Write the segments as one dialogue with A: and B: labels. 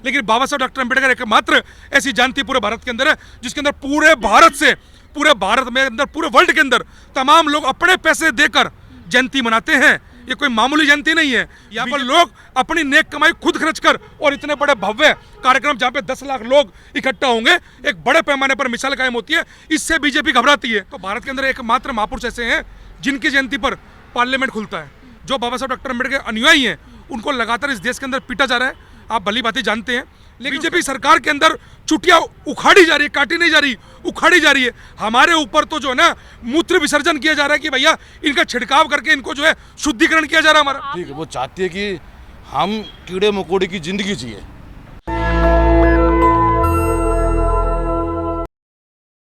A: लेकिन बाबा साहब डॉक्टर अम्बेडकर एकमात्र ऐसी जयंती पूरे भारत के अंदर है जिसके अंदर पूरे भारत से, पूरे भारत में अंदर, पूरे वर्ल्ड के अंदर तमाम लोग अपने पैसे देकर जयंती मनाते हैं। ये कोई मामूली जयंती नहीं है। यहाँ पर लोग अपनी नेक कमाई खुद खर्च कर और इतने बड़े भव्य कार्यक्रम जहाँ पे 10 लाख लोग इकट्ठा होंगे, एक बड़े पैमाने पर मिसाल कायम होती है, इससे बीजेपी घबराती है। तो भारत के अंदर एकमात्र महापुरुष ऐसे हैं जिनकी जयंती पर पार्लियामेंट खुलता है। जो बाबा साहब डॉक्टर अम्बेडकर के अनुयायी हैं उनको लगातार इस देश के अंदर पीटा जा रहा है, आप भली बातें जानते हैं। लेकिन बीजेपी सरकार के अंदर चुटिया उखाड़ी जा रही है, काटी नहीं जा रही, उखाड़ी जा रही है। हमारे ऊपर तो जो है ना मूत्र विसर्जन किया जा रहा है कि भैया इनका छिड़काव करके इनको जो है शुद्धिकरण किया जा रहा है हमारा।
B: ठीक है, वो चाहती है कि हम कीड़े मकोड़े की जिंदगी जिए।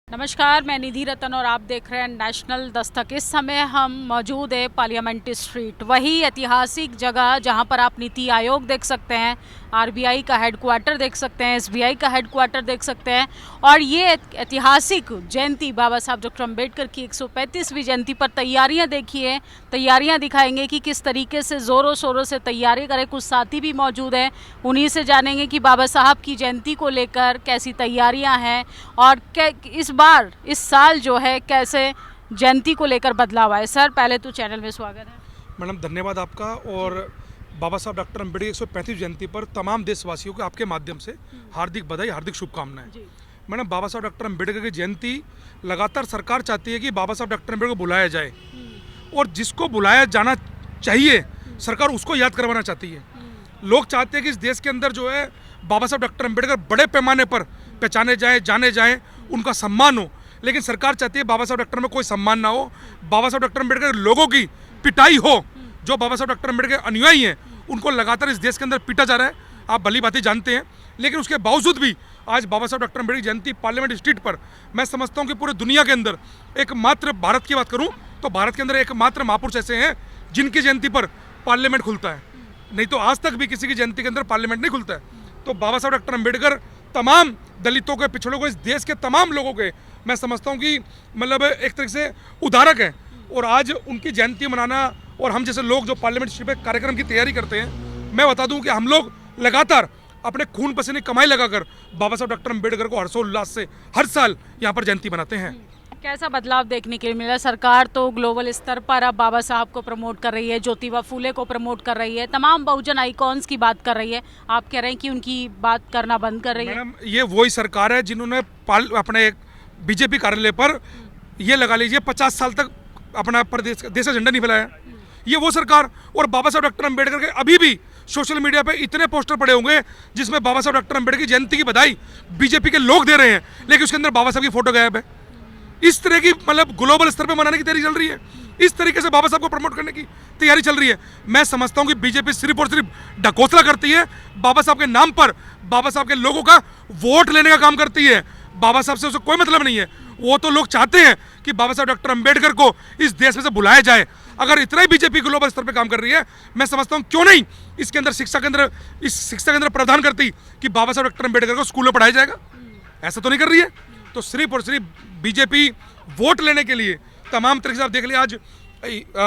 C: नमस्कार, मैं निधि रतन और आप देख रहे हैं नेशनल दस्तक। इस समय हम मौजूद है पार्लियामेंट स्ट्रीट, वही ऐतिहासिक जगह जहां पर आप नीति आयोग देख सकते हैं, आरबीआई का हेडक्वार्टर देख सकते हैं, एसबीआई का हेडक्वार्टर देख सकते हैं। और ये ऐतिहासिक जयंती बाबा साहब डॉक्टर अम्बेडकर की 135वीं जयंती पर तैयारियां देखिए, तैयारियां दिखाएंगे कि किस तरीके से ज़ोरों शोरों से तैयारी करें। कुछ साथी भी मौजूद हैं, उन्हीं से जानेंगे कि बाबा साहब की जयंती को लेकर कैसी तैयारियां हैं और इस साल जो है कैसे जयंती को लेकर बदलाव आए। सर, पहले तो चैनल में स्वागत है।
A: मैडम धन्यवाद आपका। और बाबा साहब डॉक्टर अम्बेडकर की 135वीं जयंती पर तमाम देशवासियों को आपके माध्यम से हार्दिक बधाई, हार्दिक शुभकामनाएं। मैडम, बाबा साहब डॉक्टर अम्बेडकर की जयंती लगातार सरकार चाहती है कि बाबा साहब डॉक्टर अम्बेडकर को बुलाया जाए, और जिसको बुलाया जाना चाहिए सरकार उसको याद करवाना चाहती है। लोग चाहते हैं कि इस देश के अंदर जो है बाबा साहब डॉक्टर अम्बेडकर बड़े पैमाने पर पहचाने जाएँ, जाने जाएँ, उनका सम्मान हो। लेकिन सरकार चाहती है बाबा साहब डॉक्टर में कोई सम्मान ना हो, बाबा साहब डॉक्टर अम्बेडकर लोगों की पिटाई हो। जो बाबा साहब डॉक्टर अम्बेडकर के अनुयायी हैं उनको लगातार इस देश के अंदर पीटा जा रहा है, आप भली बातें जानते हैं। लेकिन उसके बावजूद भी आज बाबा साहब डॉक्टर अम्बेडकर की जयंती पार्लियामेंट स्ट्रीट पर, मैं समझता हूँ कि पूरी दुनिया के अंदर एकमात्र, भारत की बात करूँ तो भारत के अंदर एकमात्र महापुरुष ऐसे हैं जिनकी जयंती पर पार्लियामेंट खुलता है। नहीं तो आज तक भी किसी की जयंती के अंदर पार्लियामेंट नहीं खुलता है। तो बाबा साहब डॉक्टर अम्बेडकर तमाम दलितों के, पिछड़ों को, इस देश के तमाम लोगों के, मैं समझता हूँ कि मतलब एक तरीके से उदाहरक है। और आज उनकी जयंती मनाना और हम जैसे लोग जो पार्लियामेंट स्ट्रीट पे कार्यक्रम की तैयारी करते हैं, मैं बता दूं कि हम लोग लगातार अपने खून पसीने कमाई लगाकर बाबा साहब डॉक्टर अम्बेडकर को हर्षोल्लास से हर साल यहाँ पर जयंती मनाते हैं।
C: कैसा बदलाव देखने के लिए मिला? सरकार तो ग्लोबल स्तर पर अब बाबा साहब को प्रमोट कर रही है, ज्योतिबा फूले को प्रमोट कर रही है, तमाम बहुजन आइकॉन्स की बात कर रही है। आप कह रहे हैं कि उनकी बात करना बंद कर रही है?
A: मैडम, ये वही सरकार है जिन्होंने अपने बीजेपी कार्यालय पर ये लगा लीजिए 50 साल तक अपना देश का झंडा नहीं फैलाया। ये वो सरकार। और बाबा साहब डॉक्टर अम्बेडकर के अभी भी सोशल मीडिया पे इतने पोस्टर पड़े होंगे जिसमें बाबा साहब डॉक्टर अम्बेडकर की जयंती की बधाई बीजेपी के लोग दे रहे हैं, लेकिन उसके अंदर बाबा साहब की फोटो गायब है। इस तरह की मतलब ग्लोबल स्तर पे मनाने की तैयारी चल रही है, इस तरीके से बाबा साहब को प्रमोट करने की तैयारी चल रही है। मैं समझता हूँ कि बीजेपी सिर्फ और सिर्फ ढकोसला करती है, बाबा साहब के नाम पर बाबा साहब के लोगों का वोट लेने का काम करती है। बाबा साहब से उसे कोई मतलब नहीं है। वो तो लोग चाहते हैं कि बाबा साहब डॉक्टर अम्बेडकर को इस देश में से बुलाया जाए। अगर इतना ही बीजेपी ग्लोबल स्तर पे काम कर रही है, मैं समझता हूँ क्यों नहीं इसके अंदर शिक्षा के अंदर प्रावधान करती कि बाबा साहब डॉक्टर अम्बेडकर को स्कूल में पढ़ाया जाएगा। ऐसा तो नहीं कर रही है। तो सिर्फ और सिर्फ बीजेपी वोट लेने के लिए तमाम तरीके से, आप देख लिया आज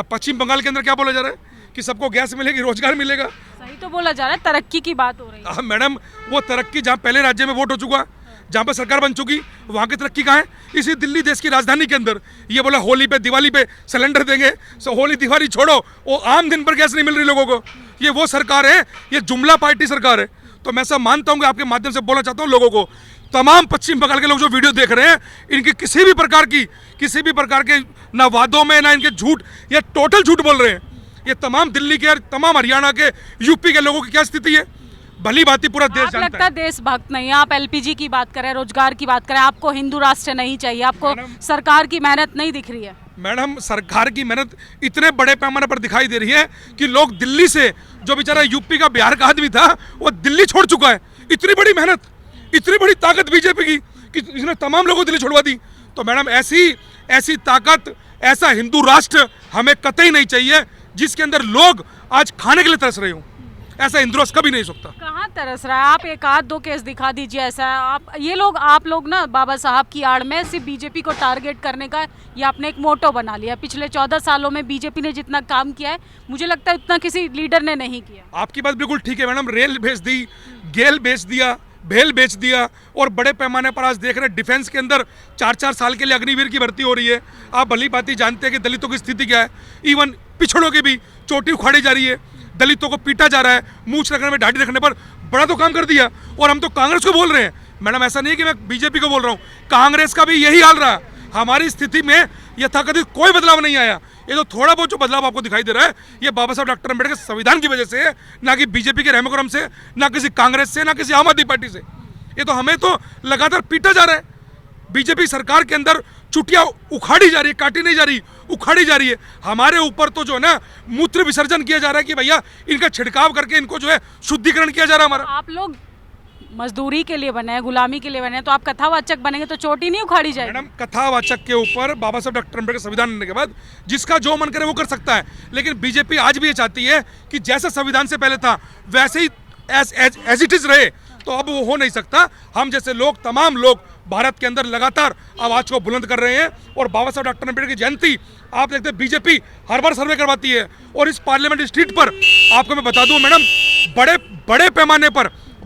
A: पश्चिम बंगाल के अंदर क्या बोला जा रहा है कि सबको गैस मिलेगी, रोजगार मिलेगा।
C: सही तो बोला जा रहा है, तरक्की की बात हो रही है।
A: मैडम, वो तरक्की जहाँ पहले राज्य में वोट हो चुका, जहाँ पर सरकार बन चुकी, वहाँ की तरक्की कहाँ है? इसी दिल्ली देश की राजधानी के अंदर ये बोला होली पे, दिवाली पे सिलेंडर देंगे। होली दिवाली छोड़ो, वो आम दिन पर गैस नहीं मिल रही लोगों को। ये वो सरकार है, ये जुमला पार्टी सरकार है। तो मैं सब मानता हूँ कि आपके माध्यम से बोलना चाहता हूँ लोगों को, तमाम पश्चिम बंगाल के लोग जो वीडियो देख रहे हैं, इनकी किसी भी प्रकार के ना वादों में, ना इनके झूठ, ये टोटल झूठ बोल रहे हैं। ये तमाम दिल्ली के, तमाम हरियाणा के, यूपी के लोगों की क्या स्थिति है, भली भांति पूरा देश जानता है।
C: लगता है देशभक्त नहीं, आप एलपीजी की बात करें, रोजगार की बात करें, आपको हिंदू राष्ट्र नहीं चाहिए, आपको सरकार की मेहनत नहीं दिख रही है।
A: मैडम, सरकार की मेहनत इतने बड़े पैमाने पर दिखाई दे रही है कि लोग दिल्ली से, जो बेचारा यूपी का, बिहार का आदमी था, वो दिल्ली छोड़ चुका है। इतनी बड़ी मेहनत, इतनी बड़ी ताकत बीजेपी की कि इसने तमाम लोगों को दिल्ली छोड़वा दी। तो मैडम, ऐसी ताकत, ऐसा हिंदू राष्ट्र हमें कतई नहीं चाहिए जिसके अंदर लोग आज खाने के लिए तरस रहे हो। ऐसा हिंदू राष्ट्र कभी नहीं हो सकता।
C: कहाँ तरस रहा है? आप एक आध दो केस दिखा दीजिए ऐसा। आप लोग ना बाबा साहब की आड़ में सिर्फ बीजेपी को टारगेट करने का ये आपने एक मोटो बना लिया। पिछले 14 सालों में बीजेपी ने जितना काम किया है मुझे लगता है उतना किसी लीडर ने नहीं किया।
A: आपकी बात बिल्कुल ठीक है मैडम। रेल बेच दी, गेल बेच दिया, भेल बेच दिया, और बड़े पैमाने पर आज देख रहे हैं डिफेंस के अंदर 4-4 साल के लिए अग्निवीर की भर्ती हो रही है। आप भली भांति जानते हैं कि दलितों की स्थिति क्या है। इवन पिछड़ों की भी चोटी उखाड़ी जा रही है, दलितों को पीटा जा रहा है, मूछ रखने में दाढ़ी रखने पर। बड़ा तो काम कर दिया, और हम तो कांग्रेस को बोल रहे हैं मैडम। ऐसा नहीं कि मैं बीजेपी को बोल रहा हूँ, कांग्रेस का भी यही हाल रहा। हमारी स्थिति में यथाकथित कोई बदलाव नहीं आया। ये तो थोड़ा बहुत जो बदलाव आपको दिखाई दे रहा है ये बाबा साहब डॉक्टर अम्बेडकर संविधान की वजह से है, ना कि बीजेपी के रहमो करम से, ना किसी कांग्रेस से, ना किसी आम आदमी पार्टी से। ये तो हमें तो लगातार पीटा जा रहा है। बीजेपी सरकार के अंदर चुटिया उखाड़ी जा रही है, काटी नहीं जा रही, उखाड़ी जा रही है। हमारे ऊपर तो जो है ना मूत्र विसर्जन किया जा रहा है कि भैया इनका छिड़काव करके इनको जो है शुद्धिकरण किया जा रहा है हमारा।
C: आप लोग मजदूरी के लिए बने हैं, गुलामी के लिए बने हैं, तो आप कथावाचक बनेंगे तो चोटी नहीं उखाड़ी जाएगी?
A: मैडम कथावाचक के ऊपर बाबा साहब डॉक्टर अम्बेडकर संविधान बनने के बाद जिसका जो मन करे वो कर सकता है। लेकिन बीजेपी आज भी ये चाहती है कि जैसा संविधान से पहले था वैसे ही एज इट इज रहे, तो अब वो हो नहीं सकता। हम जैसे लोग, तमाम लोग भारत के अंदर लगातार आवाज को बुलंद कर रहे हैं। और बाबा साहब डॉक्टर अम्बेडकर की जयंती आप देखते हैं बीजेपी हर बार सर्वे करवाती है। और इस पार्लियामेंट स्ट्रीट पर आपको मैं बता दूं मैडम,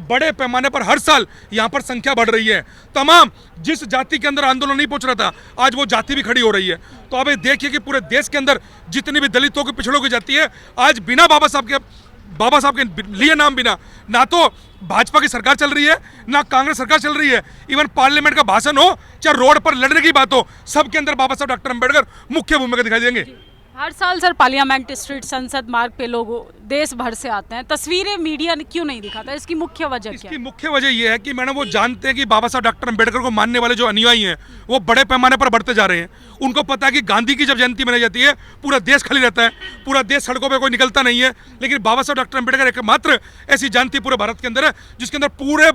A: बड़े पैमाने पर हर साल यहाँ पर संख्या बढ़ रही है। तमाम जिस जाति के अंदर आंदोलन नहीं पहुंच रहा था आज वो जाति भी खड़ी हो रही है। तो अब ये देखिए कि पूरे देश के अंदर जितनी भी दलितों की, पिछड़ों की जाति है, आज बिना बाबा साहब के लिए नाम बिना ना तो भाजपा की सरकार चल रही है, ना कांग्रेस सरकार चल रही है। इवन पार्लियामेंट का भाषण हो चाहे रोड पर लड़ने की बात हो, सबके अंदर बाबा साहब डॉक्टर अम्बेडकर मुख्य भूमिका दिखाई देंगे।
C: हर साल सर पार्लियामेंट स्ट्रीट, संसद मार्ग पे लोग देश भर से आते हैं, तस्वीरें मीडिया क्यों नहीं दिखाता? इसकी मुख्य वजह क्या है?
A: इसकी मुख्य वजह यह है कि मैडम वो जानते हैं कि बाबा साहब डॉक्टर अम्बेडकर को मानने वाले जो अनुयायी हैं वो बड़े पैमाने पर बढ़ते जा रहे हैं। उनको पता है कि गांधी की जब जयंती मनाई जाती है पूरा देश खाली रहता है, पूरा देश सड़कों पर कोई निकलता नहीं है। लेकिन बाबा साहब डॉक्टर अम्बेडकर एकमात्र ऐसी जयंती पूरे भारत के अंदर है जिसके अंदर पूरे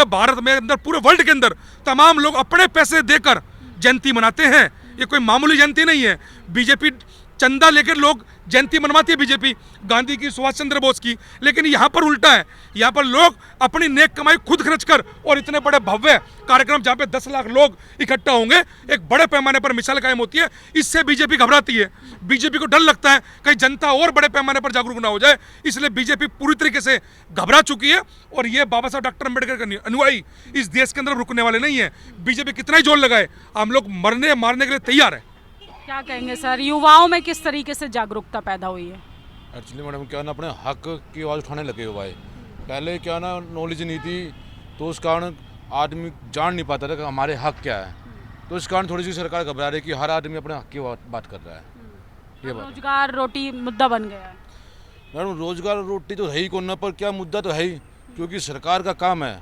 A: भारत में अंदर पूरे वर्ल्ड के अंदर तमाम लोग अपने पैसे देकर जयंती मनाते हैं। ये कोई मामूली जयंती नहीं है। बीजेपी चंदा लेकर लोग जयंती मनवाती है, बीजेपी गांधी की, सुभाष चंद्र बोस की। लेकिन यहाँ पर उल्टा है, यहाँ पर लोग अपनी नेक कमाई खुद खर्च कर, और इतने बड़े भव्य कार्यक्रम जहाँ पे 10 लाख लोग इकट्ठा होंगे, एक बड़े पैमाने पर मिसाल कायम होती है। इससे बीजेपी घबराती है। बीजेपी को डर लगता है कहीं जनता और बड़े पैमाने पर जागरूक ना हो जाए, इसलिए बीजेपी पूरी तरीके से घबरा चुकी है। और ये बाबा साहब डॉक्टर अम्बेडकर के अनुयायी इस देश के अंदर रुकने वाले नहीं है। बीजेपी कितना ही जोर लगाए, हम लोग मरने मारने के लिए तैयार है।
C: क्या कहेंगे सर, युवाओं में किस तरीके से जागरूकता पैदा हुई है?
B: एक्चुअली मैडम क्या ना अपने हक की आवाज़ उठाने लगे हुआ है। पहले क्या ना नॉलेज नहीं थी, तो उस कारण आदमी जान नहीं पाता था कि हमारे हक क्या है। तो इस कारण थोड़ी सी सरकार घबरा रही है कि हर आदमी अपने हक की बात कर रहा है। ये बात
C: रोजगार रोटी मुद्दा बन गया है।
B: मैडम रोजगार रोटी तो है ही कोना, पर क्या मुद्दा तो है ही, क्योंकि सरकार का काम है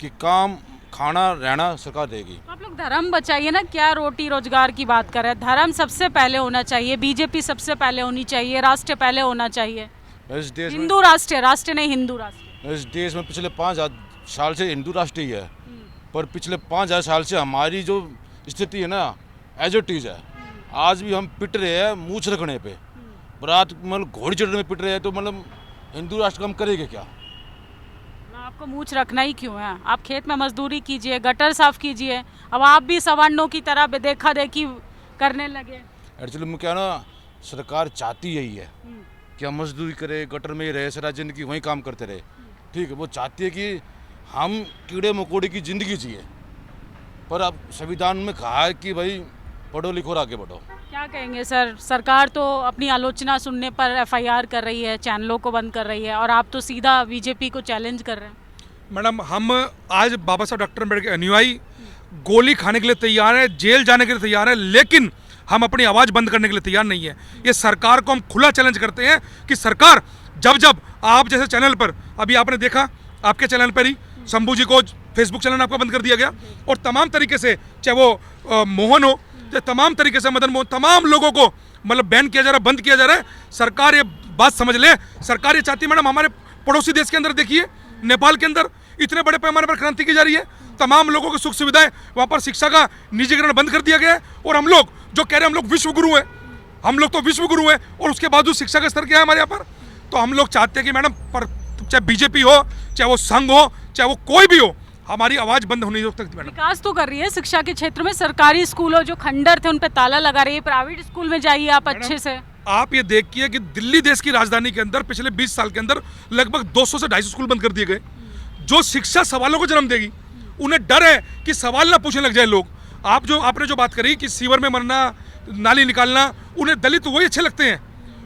B: कि काम खाना रहना सरकार देगी।
C: आप लोग धर्म बचाइए ना, क्या रोटी रोजगार की बात कर रहे हैं? धर्म सबसे पहले होना चाहिए, बीजेपी सबसे पहले होनी चाहिए, राष्ट्र पहले होना चाहिए।
B: इस देश में
C: हिंदू राष्ट्र नहीं, हिंदू राष्ट्र।
B: इस देश में पिछले 5000 साल से हिंदू राष्ट्र ही है, पर पिछले 5000 साल से हमारी जो स्थिति है ना एज इट इज है। आज भी हम पिट रहे हैं मूछ रखने पे, रात मतलब घोड़ी चढ़ने में पिट रहे हैं, तो मतलब हिंदू राष्ट्र का हम करेंगे क्या?
C: आपको मूछ रखना ही क्यों है? आप खेत में मजदूरी कीजिए, गटर साफ कीजिए। अब आप भी सवर्णों की तरह देखा देखी करने लगे।
B: एक्चुअली में क्या ना सरकार चाहती यही है कि हम मजदूरी करें, गटर में ही रहे, सारा जिंदगी वहीं काम करते रहे। ठीक है, वो चाहती है कि हम कीड़े मकोड़े की ज़िंदगी जिए, पर अब संविधान में कहा है कि भाई पढ़ो लिखो और आगे बढ़ो।
C: क्या कहेंगे सर, सरकार तो अपनी आलोचना सुनने पर FIR कर रही है, चैनलों को बंद कर रही है, और आप तो सीधा बीजेपी को चैलेंज कर रहे हैं।
A: मैडम हम आज बाबा साहब डॉक्टर अम्बेडकर के अनुयायी गोली खाने के लिए तैयार है, जेल जाने के लिए तैयार है, लेकिन हम अपनी आवाज़ बंद करने के लिए तैयार नहीं है। ये सरकार को हम खुला चैलेंज करते हैं कि सरकार जब आप जैसे चैनल पर, अभी आपने देखा आपके चैनल पर ही शंभू जी को फेसबुक चैनल आपका बंद कर दिया गया, और तमाम तरीके से चाहे वो मोहन हो, तमाम तरीके से मदन मोहन, तमाम लोगों को मतलब बैन किया जा रहा है, बंद किया जा रहा है। सरकार ये बात समझ ले, सरकार ये चाहती है मैडम, हमारे पड़ोसी देश के अंदर देखिए नेपाल के अंदर इतने बड़े पैमाने पर क्रांति की जा रही है, तमाम लोगों की सुख सुविधाएं, वहाँ पर शिक्षा का निजीकरण बंद कर दिया गया है। और हम लोग जो कह रहे हैं हम लोग विश्व गुरु हैं, हम लोग तो विश्व गुरु हैं, और उसके बावजूद शिक्षा का स्तर क्या है हमारे यहाँ पर? तो हम लोग चाहते हैं कि मैडम पर चाहे बीजेपी हो, चाहे वो संघ हो, चाहे वो कोई भी हो, हमारी आवाज बंद होने नहीं सकती मैडम।
C: विकास तो कर रही है शिक्षा के क्षेत्र में, सरकारी स्कूलों जो खंडर थे उन पे ताला लगा रही है, प्राइवेट स्कूल में जाइए आप अच्छे से।
A: आप ये देखिए कि दिल्ली देश की राजधानी के अंदर पिछले 20 साल के अंदर लगभग 200 से 250 स्कूल बंद कर दिए गए। जो शिक्षा सवालों को जन्म देगी, उन्हें डर है कि सवाल ना पूछने लग जाए लोग। आपने जो बात करी कि सीवर में मरना, नाली निकालना, उन्हें दलित वही अच्छे लगते हैं,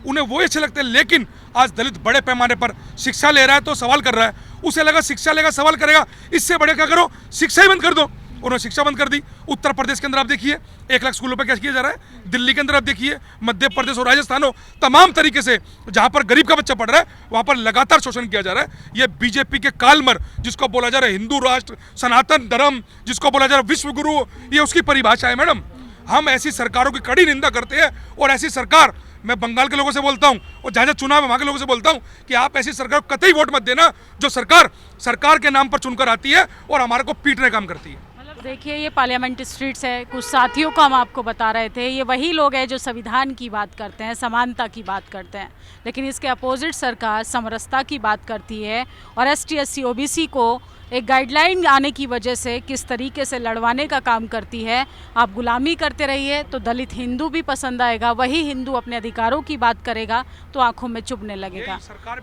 A: उन्हें वही अच्छे लगते हैं। लेकिन आज दलित बड़े पैमाने पर शिक्षा ले रहा है तो सवाल कर रहा है, उसे लगा शिक्षा लेगा सवाल करेगा, इससे बड़े क्या करो, शिक्षा ही बंद कर दो। उन्होंने शिक्षा बंद कर दी। उत्तर प्रदेश के अंदर आप देखिए 1 लाख स्कूलों पर क्या किया जा रहा है। दिल्ली के अंदर आप देखिए, मध्य प्रदेश और राजस्थान हो, तमाम तरीके से जहां पर गरीब का बच्चा पढ़ रहा है वहां पर लगातार शोषण किया जा रहा है। ये बीजेपी के कालमर, जिसको बोला जा रहा है हिंदू राष्ट्र, सनातन धर्म, जिसको बोला जा रहा है विश्व गुरु, ये उसकी परिभाषा है मैडम। हम ऐसी सरकारों की कड़ी निंदा करते हैं। और ऐसी सरकार, मैं बंगाल के लोगों से बोलता हूं और जहां चुनाव है वहां के लोगों से बोलता हूं कि आप ऐसी सरकार को कतई वोट मत देना जो सरकार के नाम पर चुनकर आती है और हमारे को पीटने काम करती है।
C: देखिए ये पार्लियामेंट स्ट्रीट्स है, कुछ साथियों को हम आपको बता रहे थे, ये वही लोग हैं जो संविधान की बात करते हैं, समानता की बात करते हैं, लेकिन इसके अपोजिट सरकार समरसता की बात करती है और ST SC OBC को एक गाइडलाइन आने की वजह से किस तरीके से लड़वाने का काम करती है। आप गुलामी करते रहिए तो दलित हिंदू भी पसंद आएगा, वही हिंदू अपने अधिकारों की बात करेगा तो आंखों में चुभने लगेगा।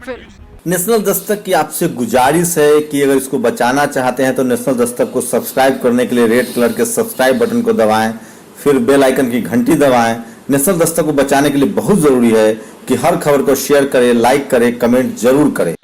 C: फिर
D: नेशनल दस्तक की आपसे गुजारिश है कि अगर इसको बचाना चाहते हैं तो नेशनल दस्तक को सब्सक्राइब करने के लिए रेड कलर के सब्सक्राइब बटन को दबाएं, फिर बेल आइकन की घंटी दबाएं। नेशनल दस्तक को बचाने के लिए बहुत जरूरी है कि हर खबर को शेयर करें, लाइक करें, कमेंट जरूर करें।